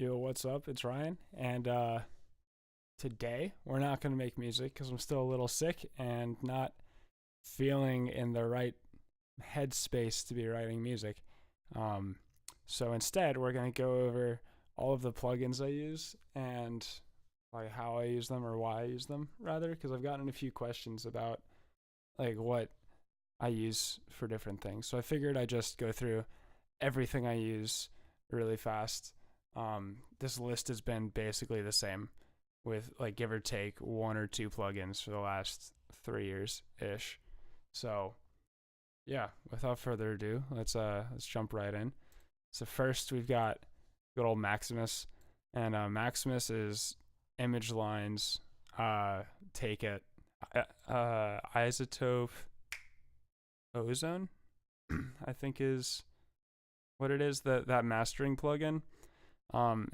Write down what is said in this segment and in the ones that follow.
Yo, what's up? It's Ryan, and today we're not going to make music because I'm still a little sick and not feeling in the right headspace to be writing music. Um, so instead, we're going to go over all of the plugins I use and like how I use them or why I use them, rather, because I've gotten a few questions about like what I use for different things. So I figured I'd just go through everything I use really fast. This list has been basically the same with like give or take one or two plugins for the last 3 years ish. So yeah, without further ado, let's jump right in. So first we've got good old Maximus, and Maximus is Image Lines. Take it. Isotope Ozone, I think is what it is, that mastering plugin.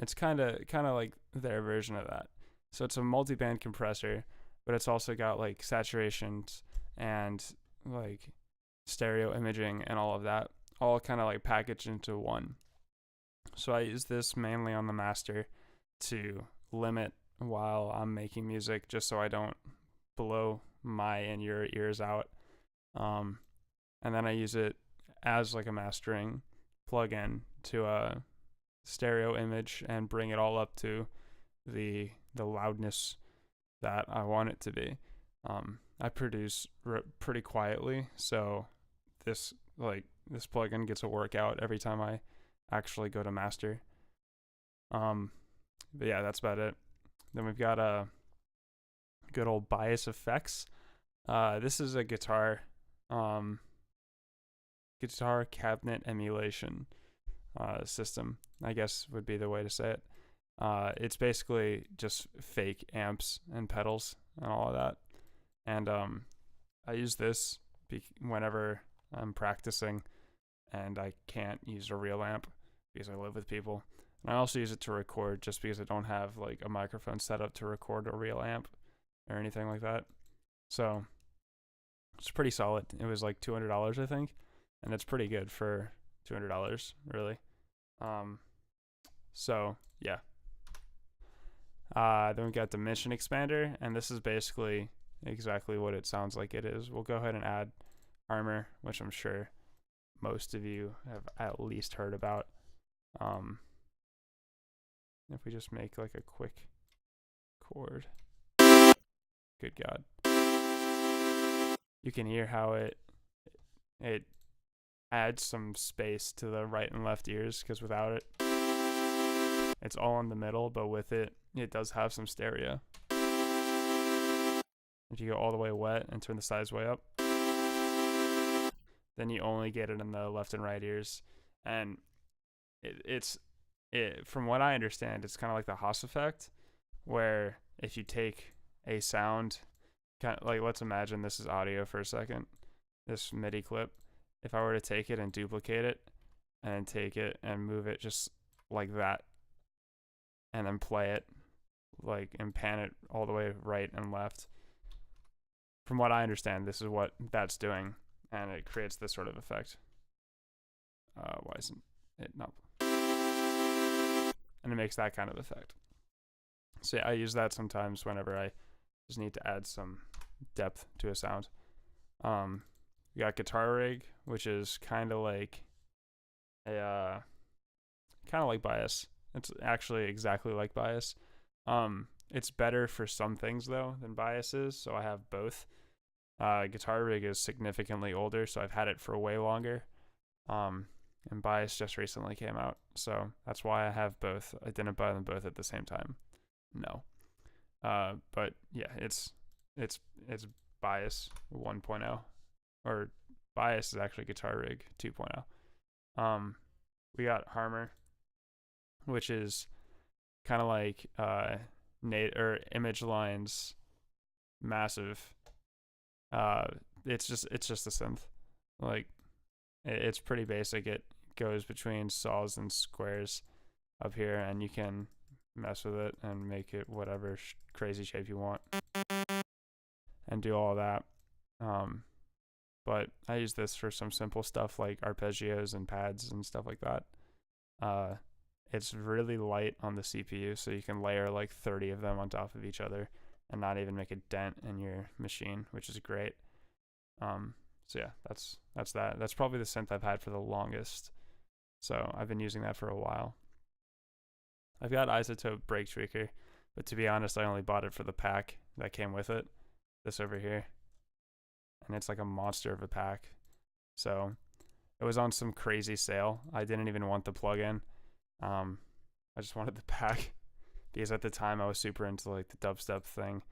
It's kind of like their version of that. So it's a multi-band compressor, but it's also got like saturations and like stereo imaging and all of that, all kind of like packaged into one. So I use this mainly on the master to limit while I'm making music, just so I don't blow my and your ears out. Um, and then I use it as like a mastering plugin to stereo image and bring it all up to the loudness that I want it to be. I produce pretty quietly, so this plugin gets a workout every time I actually go to master. Um, but yeah, that's about it. Then we've got a good old Bias Effects. This is a um, guitar cabinet emulation system, I guess would be the way to say it. It's basically just fake amps and pedals and all of that. And I use this whenever I'm practicing and I can't use a real amp because I live with people. And I also use it to record just because I don't have like a microphone set up to record a real amp or anything like that. So it's pretty solid. It was like $200, I think, and it's pretty good for $200, really. Um, so yeah. Then we got Dimension Expander, and this is basically exactly what it sounds like it is. We'll go ahead and add Armor, which I'm sure most of you have at least heard about. If we just make like a quick chord, good God, you can hear how it adds some space to the right and left ears, because without it, it's all in the middle, but with it, it does have some stereo. If you go all the way wet and turn the size way up, then you only get it in the left and right ears. And it's from what I understand, it's kind of like the Haas effect, where if you take a sound, kind of like, let's imagine this is audio for a second, this MIDI clip. If I were to take it and duplicate it, and take it and move it just like that, and then play it, like, and pan it all the way right and left. From what I understand, this is what that's doing, and it creates this sort of effect. Why isn't it not? And it makes that kind of effect. So yeah, I use that sometimes whenever I just need to add some depth to a sound. We got Guitar Rig, which is kind of like Bias. It's actually exactly like Bias. It's better for some things though than Bias is, so I have both. Guitar Rig is significantly older, so I've had it for way longer. And Bias just recently came out, so that's why I have both. I didn't buy them both at the same time. No. But yeah, it's Bias 1.0, or Bias is actually Guitar Rig 2.0. We got Harmor, which is kind of like Image Lines Massive. It's just a synth. Like, it's pretty basic. It goes between saws and squares up here, and you can mess with it and make it whatever crazy shape you want and do all of that. But I use this for some simple stuff like arpeggios and pads and stuff like that. it's really light on the CPU, so you can layer like 30 of them on top of each other and not even make a dent in your machine, which is great. So yeah, that's that. That's probably the synth I've had for the longest. So I've been using that for a while. I've got iZotope Brake Tweaker, but to be honest, I only bought it for the pack that came with it. This over here. And it's like a monster of a pack. So it was on some crazy sale. I didn't even want the plug-in. I just wanted the pack because at the time I was super into like the dubstep thing,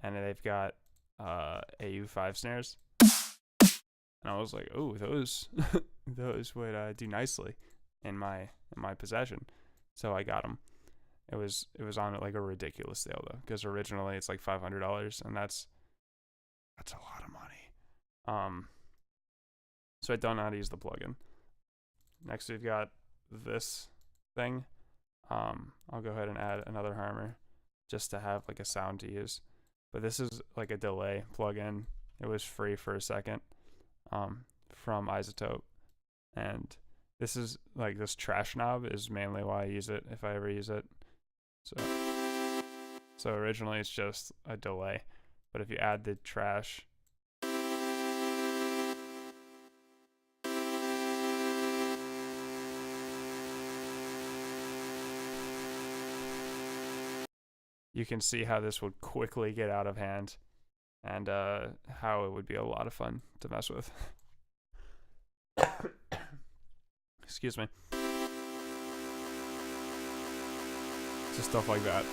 and they've got AU5 snares, and I was like, oh, those those would do nicely in my possession. So I got them. It was on like a ridiculous sale though, because originally it's like $500, and that's a lot of money. So I don't know how to use the plugin. Next we've got this thing. I'll go ahead and add another harmer just to have like a sound to use. But this is like a delay plugin. It was free for a second from iZotope. And this is like this trash knob is mainly why I use it if I ever use it. So originally it's just a delay, but if you add the trash, you can see how this would quickly get out of hand, and how it would be a lot of fun to mess with. Excuse me. Just stuff like that.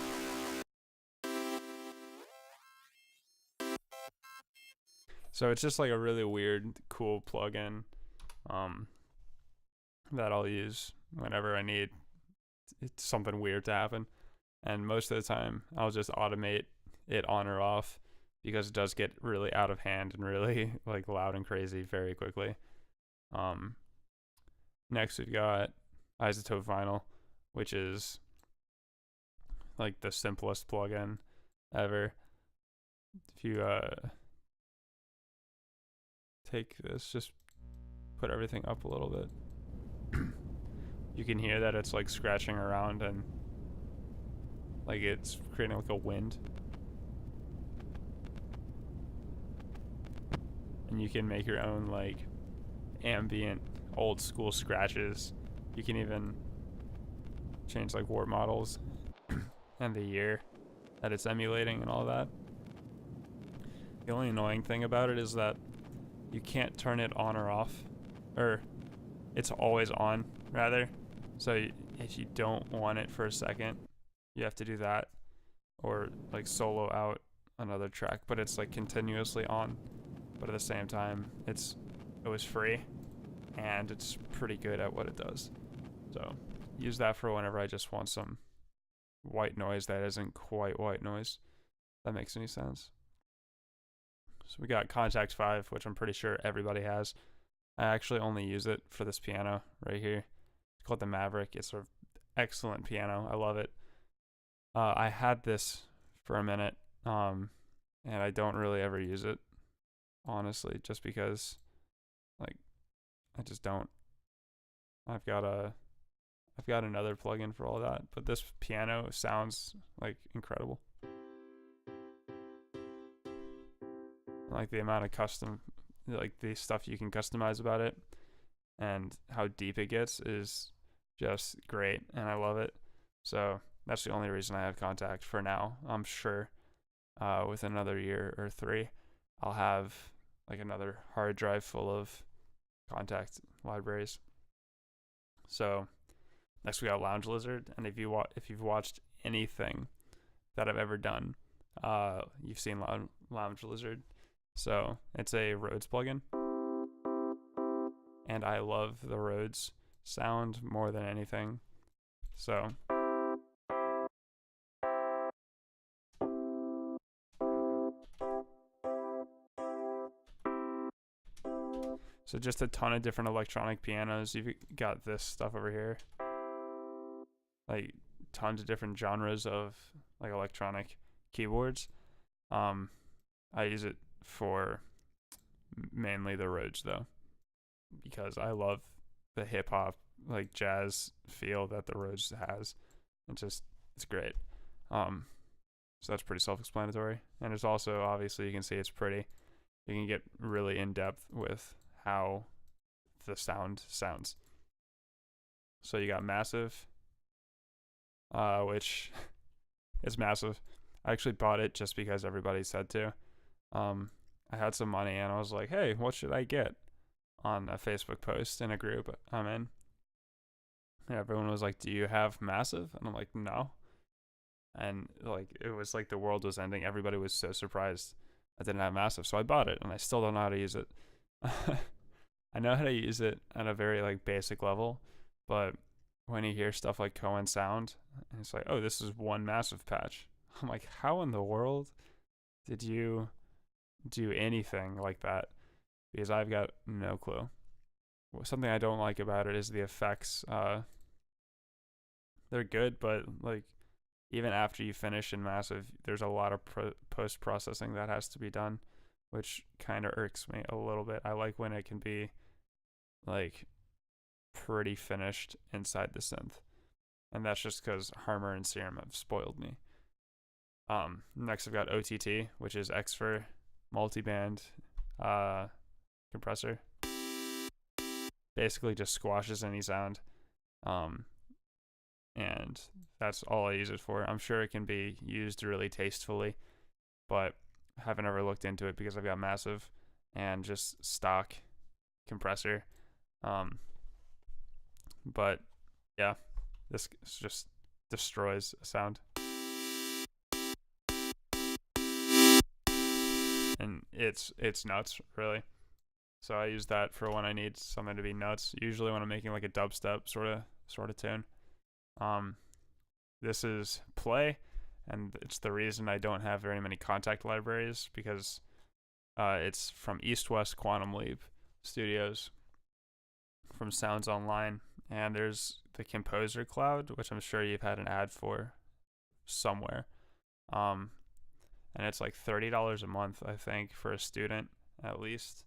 So it's just like a really weird, cool plugin that I'll use whenever I need something weird to happen. And most of the time, I'll just automate it on or off because it does get really out of hand and really like loud and crazy very quickly. Next, we've got iZotope Vinyl, which is like the simplest plugin ever. If you take this, just put everything up a little bit, you can hear that it's like scratching around and like it's creating like a wind. And you can make your own like ambient old school scratches. You can even change like warp models and the year that it's emulating and all that. The only annoying thing about it is that you can't turn it on or off, or it's always on rather. So if you don't want it for a second, you have to do that, or like solo out another track, but it's like continuously on. But at the same time, it was free, and it's pretty good at what it does. So use that for whenever I just want some white noise that isn't quite white noise. If that makes any sense. So we got Kontakt 5, which I'm pretty sure everybody has. I actually only use it for this piano right here. It's called the Maverick. It's an excellent piano. I love it. I had this for a minute, and I don't really ever use it, honestly, just because, like, I just don't. I've got another plugin for all that, but this piano sounds like incredible. Like the amount of custom, like the stuff you can customize about it, and how deep it gets is just great, and I love it. So that's the only reason I have Kontakt for now. I'm sure within another year or 3, I'll have like another hard drive full of Kontakt libraries. So next we got Lounge Lizard, and if you've watched anything that I've ever done, you've seen Lounge Lizard. So it's a Rhodes plugin, and I love the Rhodes sound more than anything. So just a ton of different electronic pianos. You've got this stuff over here, like tons of different genres of like electronic keyboards. I use it for mainly the Rhodes though, because I love the hip hop like jazz feel that the Rhodes has. It's great. Um, so that's pretty self-explanatory. And it's also obviously you can see it's pretty. You can get really in depth with how the sound sounds. So you got Massive, which is massive. I actually bought it just because everybody said to. I had some money and I was like, hey, what should I get? On a Facebook post in a group I'm in. And everyone was like, do you have Massive? And I'm like, no. And like it was like the world was ending. Everybody was so surprised I didn't have Massive. So I bought it and I still don't know how to use it. I know how to use it at a very like basic level, but when you hear stuff like Koan Sound, and it's like, oh, this is one Massive patch. I'm like, how in the world did you do anything like that? Because I've got no clue. Something I don't like about it is the effects. They're good, but like even after you finish in Massive, there's a lot of post processing that has to be done, which kind of irks me a little bit. I like when it can be like pretty finished inside the synth, and that's just because Harmor and Serum have spoiled me. Next I've got OTT, which is Xfer multiband compressor. Basically just squashes any sound. And that's all I use it for. I'm sure it can be used really tastefully, but I haven't ever looked into it because I've got Massive and just stock compressor. But yeah, this just destroys sound. And it's nuts, really. So I use that for when I need something to be nuts. Usually when I'm making like a dubstep sort of tune. This is Play, and it's the reason I don't have very many Kontakt libraries because it's from East West Quantum Leap Studios from Sounds Online, and there's the Composer Cloud, which I'm sure you've had an ad for somewhere. And it's like $30 a month, I think, for a student at least.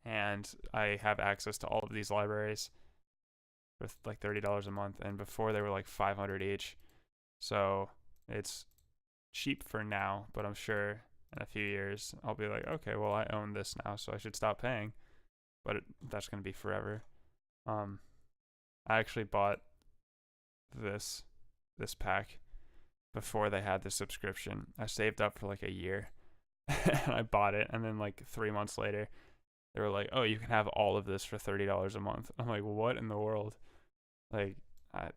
And I have access to all of these libraries with like $30 a month, and before they were like $500 each. So it's cheap for now, but I'm sure in a few years I'll be like, okay, well I own this now, so I should stop paying. But that's gonna be forever. I actually bought this pack before they had the subscription. I saved up for like a year, and I bought it, and then like 3 months later, they were like, "Oh, you can have all of this for $30 a month." I'm like, "What in the world?" Like, I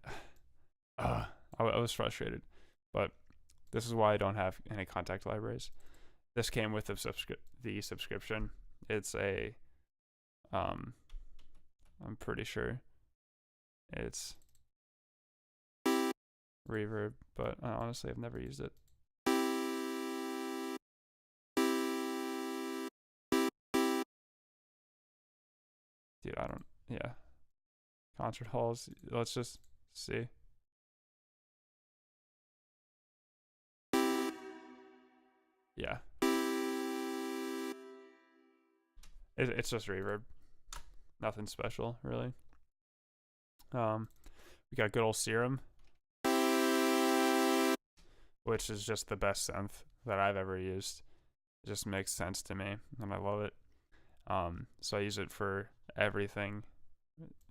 was frustrated, but this is why I don't have any Kontakt libraries. This came with the subscription. It's a, I'm pretty sure it's Reverb, but honestly, I've never used it. Dude, yeah. Concert halls, let's just see. Yeah. It's just Reverb. Nothing special, really. We got good old Serum, which is just the best synth that I've ever used. It just makes sense to me, and I love it. So I use it for everything,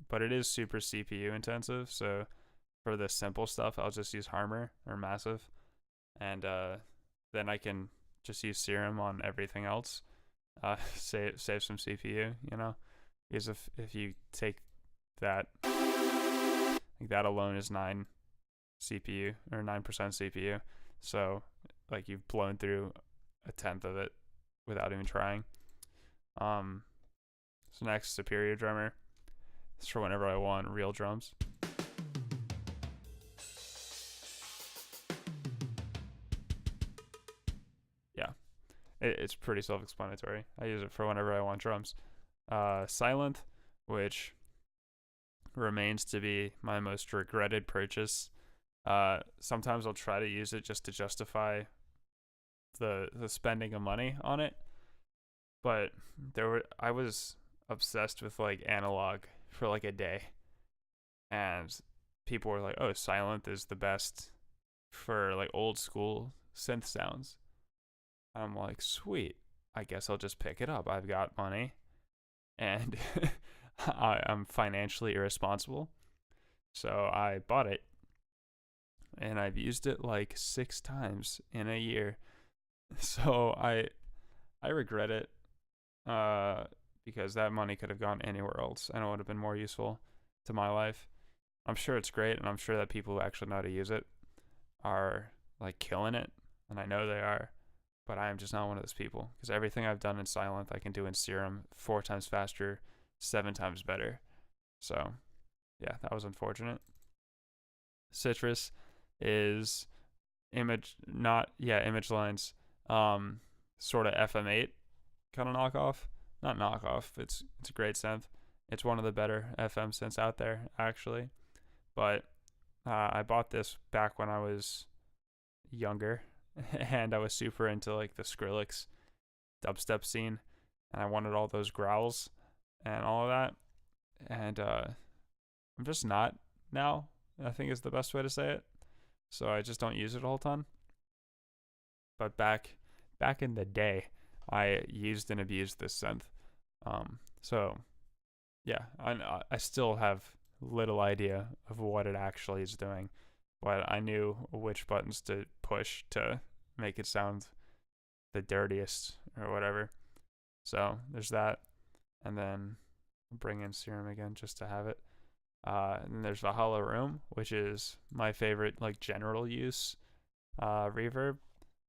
but it is super CPU intensive. So for the simple stuff, I'll just use Harmor or Massive, and then I can just use Serum on everything else. Save some CPU, you know, because if you take that, like that alone is 9 CPU or 9% CPU, so like you've blown through a tenth of it without even trying. So next, Superior Drummer. It's for whenever I want real drums. Yeah, it's pretty self-explanatory. I use it for whenever I want drums. Sylenth, which remains to be my most regretted purchase. Sometimes I'll try to use it just to justify the spending of money on it, but I was obsessed with like analog for like a day, and people were like, "Oh, Sylenth is the best for like old school synth sounds." I'm like, "Sweet, I guess I'll just pick it up. I've got money, and I'm financially irresponsible, so I bought it, and I've used it like 6 times in a year." So I regret it, because that money could have gone anywhere else and it would have been more useful to my life. I'm sure it's great, and I'm sure that people who actually know how to use it are like killing it, and I know they are, but I am just not one of those people, because everything I've done in Sylenth I can do in Serum 4 times faster, 7 times better. So yeah, that was unfortunate. Citrus is image lines, sort of FM8 kind of knockoff. Not knockoff. It's a great synth. It's one of the better FM synths out there, actually. But I bought this back when I was younger, and I was super into like the Skrillex dubstep scene, and I wanted all those growls and all of that. And I'm just not now, I think is the best way to say it. So I just don't use it a whole ton. But back in the day, I used and abused this synth. So yeah, I still have little idea of what it actually is doing, but I knew which buttons to push to make it sound the dirtiest or whatever. So there's that, and then bring in Serum again just to have it. And then there's Valhalla Room, which is my favorite like general use reverb,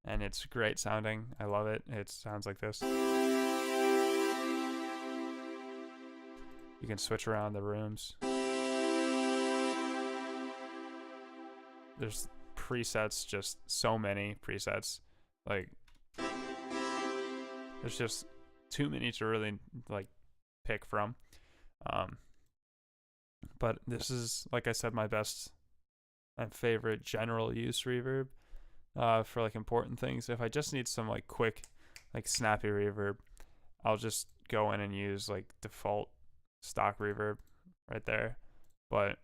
and it's great sounding. I love it. It sounds like this. You can switch around the rooms. There's presets, just so many presets. Like, there's just too many to really like pick from. But this is, like I said, my favorite general use reverb for like important things. If I just need some like quick, like snappy reverb, I'll just go in and use like default stock reverb right there. But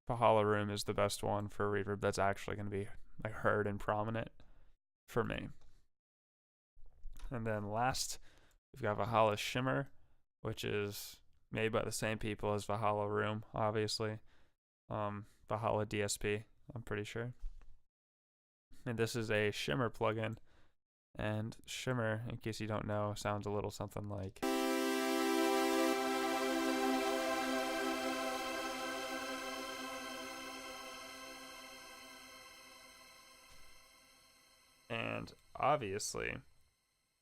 Valhalla Room is the best one for reverb that's actually going to be like heard and prominent for me. And then last, we've got Valhalla Shimmer, which is made by the same people as Valhalla Room, obviously. Valhalla DSP, I'm pretty sure. And this is a Shimmer plugin. And Shimmer, in case you don't know, sounds a little something like. And obviously,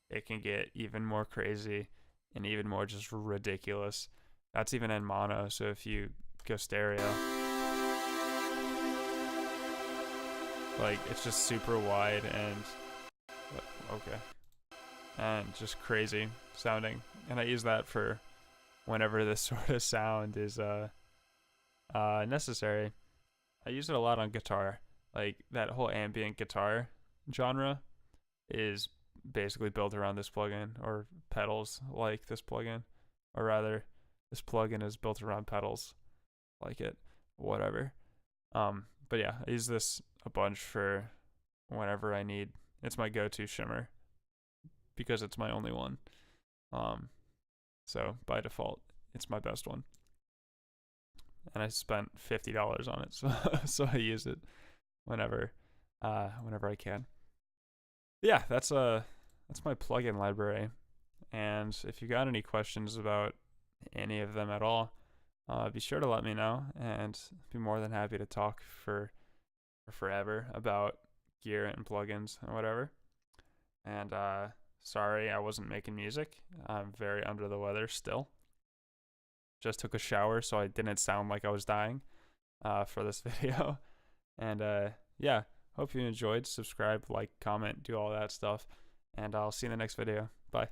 it can get even more crazy and even more just ridiculous. That's even in mono, so if you go stereo, like, it's just super wide and and just crazy sounding. And I use that for whenever this sort of sound is necessary. I use it a lot on guitar. Like, that whole ambient guitar genre is basically built around this plugin, or pedals like this plugin, or rather, this plugin is built around pedals like it, whatever. But yeah, I use this a bunch for whenever I need. It's my go-to shimmer because it's my only one. So by default, it's my best one. And I spent $50 on it, so I use it whenever I can. Yeah, that's my plugin library. And if you got any questions about any of them at all, be sure to let me know, and be more than happy to talk for forever about gear and plugins and whatever. And sorry I wasn't making music. I'm very under the weather still. Just took a shower, so I didn't sound like I was dying for this video. And yeah, hope you enjoyed. Subscribe, like, comment, do all that stuff. And I'll see you in the next video. Bye.